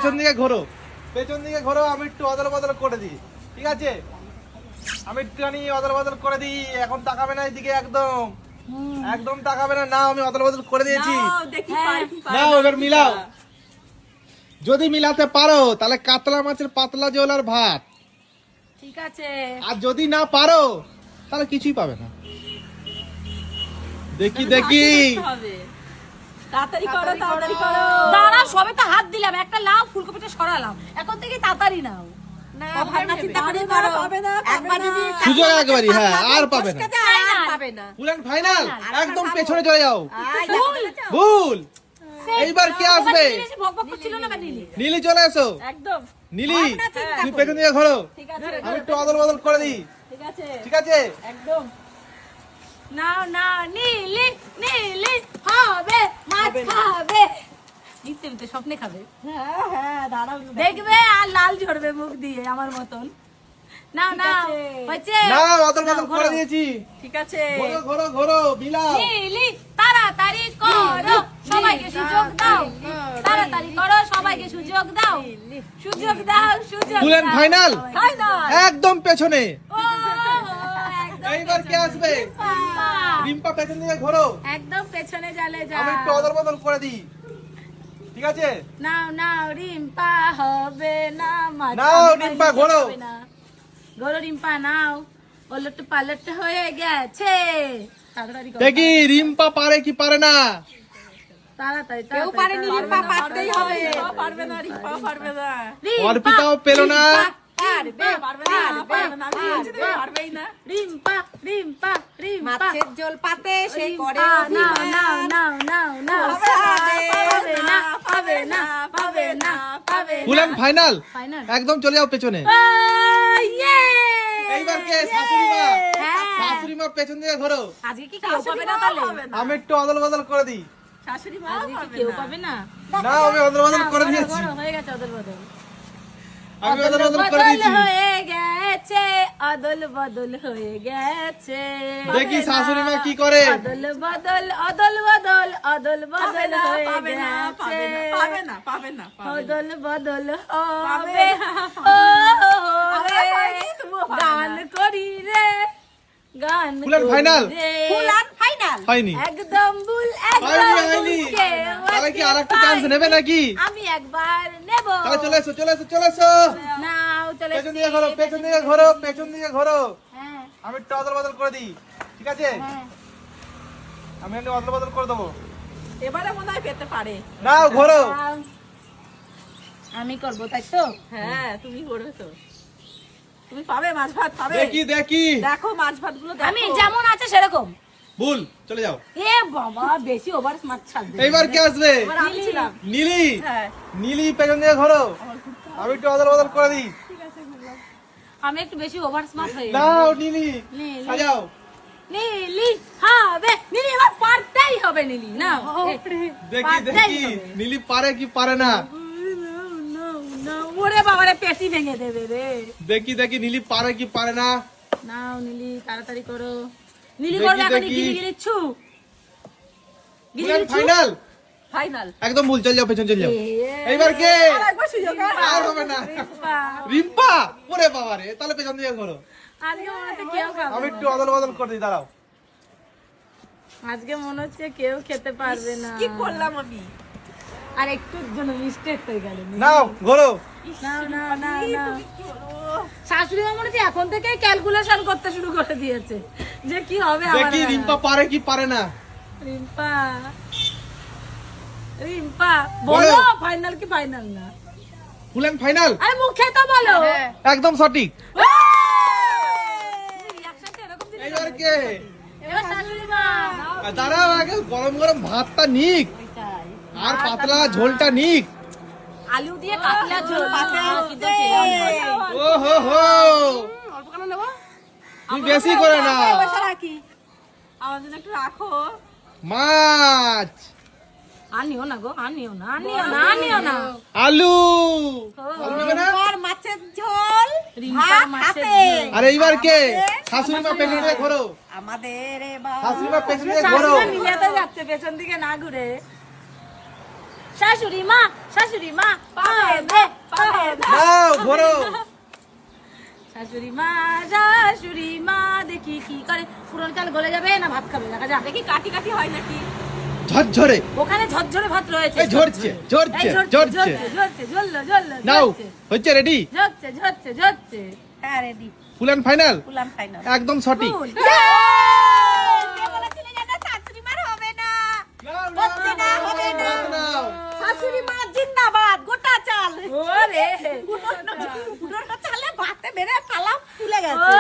পেছন দিকে ঘোরো, পেছন দিকে ঘোরো, আমি একটু অদল বদল করে দিই, ঠিক আছে? আমি একটুখানি অদল বদল করে দিই, এখন তাকাবে না এদিকে, একদম একদম তাকাবে না। না আমি অদল বদল করে দিয়েছি, না এবার মিলাও। যদি মিলাতে পারো তাহলে কাতলা মাছের পাতলা ঝোল আর ভাত, ঠিক আছে। আর যদি না পারো তাহলে কিছুই পাবে না। দেখি দেখি, তাড়াতাড়ি করো, তাড়াতাড়ি করো। দাঁড়াও, সবে তো হাত দিলাম, একটা লাউ ফুলকপিটা সরালাম, এখন থেকে তাড়াতাড়ি নাও। সুযোগ একবারই, হ্যাঁ আর পাবে না। পুরান ফাইনাল, একদম পেছনে চলে যাও। ভুল। এইবার কে আসবে? নীলি চলে এসো। একদম নীলি তুমি পেছন দিকে ঘোরো, আমি একটু অদল বদল করে দিই, ঠিক আছে? একদম। নাও নাও, নীলি নীলি হবে, মাছ খাবে, নিতে নিতে স্বপ্নে খাবে। হ্যাঁ হ্যাঁ, দাঁড়াও দেখবে, আর লাল ঝরবে মুখ দিয়ে আমার মতন। নাও নাও, হচ্ছে না অদল বদল করে দিয়েছি, ঠিক আছে। ঘোরো ঘোরো ঘোরো, মিলাও। নীলি তাড়াতাড়ি করো, সবাইকে সুযোগ দাও, তাড়াতাড়ি করো, সবাইকে সুযোগ দাও, সুযোগ দাও, সুযোগ পুরান দাও। ফাইনাল, ফাইনাল, একদম পেছনে। ও, একদম এইবার কে আসবে? রিম্পা পেছন দিকে ঘোরো, একদম পেছনে জালে যাও। আমি একটু অদল বদল করে দিই, ঠিক আছে? নাও নাও, রিম্পা হবে না মাছ। নাও, রিম্পা, ঘোরো। ঘোরো রিম্পা, নাও। ওলট পালট হয়ে গেছে, তাড়াতাড়ি করো, দেখি রিম্পা পারে কি পারে না। তাড়াতাড়ি। কেউ পারেনি, রিম্পা পারতেই হবে। পারবে না, রিম্পা পারবে না। অর্পিতাও পেলো না। পারবে, পারবে না, পারবে না, আমি বলছি তো পারবেই না। রিম্পা রিম্পা রিম্পা, মাছের ঝোল পাতে সে করে নাও নাও নাও নাও নাও, পাবে না, পাবে না, পাবে না, পাবে না। পুরান ফাইনাল, ফাইনাল, একদম চলে যাও পেছনে। ইয়ে! এইবার কে? শাশুড়ি মা। হ্যাঁ। শাশুড়ি মা পেছন দিকে ঘোরো, আজকে কি কেউ পাবে না তাহলে? আমি একটু অদল বদল করে দিই। শাশুড়ি মা আজকে কি কেউ পাবে না? না আমি অদল বদল করে ঘোরো, দিয়েছি, ঘোরো, হয়ে গেছে অদল বদল। আমি অদল বদল করে বদল দিয়েছি। হয়ে গেছে, অদল বদল হয়ে গেছে। দেখি শাশুড়ি মা কি করে। অদল বদল, অদল বদল, অদল বদল হয়ে গেছে। অদল বদল হবে, ও রে, গান করি রে, গান ফুলান করি ফাইনাল? রে। ফাইনাল হয়নি, একদম ভুল, হয়নি, একদম হয়নি। ভুল, কেউ তাহলে কি আজকে আরেকটা চান্স পায়নি। নেবে নাকি? আমি একবার নেব। তাহলে চলে এসো, চলে এসো, চলে এসো। নাও, চলে পেছন দিকে ঘোরো, পেছন দিকে ঘোরো, পেছন দিকে ঘোরো, হ্যাঁ আমি একটু অদল বদল করে দিই, ঠিক আছে? হ্যাঁ। আমি একটু অদল বদল করে দেবো। এবারে মনে হয় পেতে পারে। নাও ঘোরো। নাও। আমি করবো তাই তো? হ্যাঁ, তুমি করবে তো, তুমি পাবে মাছ ভাত পাবে। দেখি দেখি, দেখো মাছ ভাত গুলো আমি যেমন আছে সেরকম। ভুল, চলে যাও। এ বাবা, বেশি ওভার স্মার্ট ছাড়বে। এইবার কে আসবে? আমি ছিলাম। নীলি, হ্যাঁ, নীলি পেছন দিকে ঘোরো, আমি একটু অদল বদল করে দিই। আমি একটু বেশি ওভার স্মার্ট হয়ে গেছি। নাও নীলি, নীলি। সাজাও। নীলি হবে, নীলি এবার পারতেই হবে, নীলি না। দেখি দেখি নীলি পারে কি পারে না। ওরে বাবারে, পেটি ভেঙে দেবে রে। দেখি দেখি নীলি পারে কি পারে না। নাও নীলি, তাড়াতাড়ি করো। নীলি দেখি, করবে এখন, দেখি। গিলি গিলি ছু, গিলি পুরান গিলি ছু। Final, final. একদম ভুল, চল যাও, পেছন চল যাও। এইবার কে? একবার সুযোগ আর হবে না। রিম্পা, ওরে বাবা রে, তাহলে পেছন দিকে ঘোরো। আজকে মনে হচ্ছে কেউ খাবে আমি না। একটু অদল বদল করে দিই, দাঁড়াও। আজকে মনে হচ্ছে কেউ খেতে পারবে না। কি করলাম আমি? আর একটুর জন্য মিস্টেক হয়ে গেল। নাও ঘোরো। নাও নাও নাও নাও। শাশুড়ি মা মনে হচ্ছে এখন থেকেই ক্যালকুলেশন করতে শুরু করে দিয়েছে যে কি হবে আমার। দেখি রিম্পা পারে কি পারে না। রিম্পা, রিম্পা বলো। বলো, ফাইনাল কি ফাইনাল না? ফুল এন্ড ফাইনাল, আরে মুখে তো বলো। একদম সঠিক। Reaction টা এরকম দিলে এইবার কে? এবার শাশুড়ি মা। দাঁড়াও, আগে গরম গরম ভাতটা নিক আর পাতলা ঝোলটা নিক। আলু দিয়ে কাতলা ঝোল পাতে আসছে। ও হো হো, অল্প কেন নেবো? তুমি বেশি করে না। বসে রাখি, আমার জন্য একটু রাখো। মাছ, আনিও না গো, আনিও না, আনিও না, আনিও না। আলু, আলু নেবে না? আর মাছের ঝোল, রিম্পার ভাত মাছের হাতে। ঝোল। আর এইবার কে? শাশুড়ি মা পেছন দিকে ঘোরো, আমাদের এবার শাশুড়ি মা পেছন দিকে ঘোরো। শাশুড়ি মিলিয়াতে যাচ্ছে পেছন দিকে না ঘুরে। শাশুড়ি মা, শাশুড়ি মা পাবে, ঘোরো। শাশুড়ি মা দেখি কি করে, পুরন চাল গলে যাবে না ভাত খাবে, দেখা যাক। দেখি কাটি কাটি হয় নাকি। ঝরঝরে ওখানে ঝরঝরে ভাত রয়েছে। এই ঝরছে ঝরছে এই ঝরছে জ্বললো নাও হচ্ছে রেডি ঝরছে। হ্যাঁ ready. Full and final full and final. একদম সঠিক শাশুড়ি মার হবে না। হবে না শাশুড়ি মা জিন্দাবাদ, গোটা চাল। ওরে উঠোনটা চালে ভাতে বেড়ে পালা ফুলে গেছে।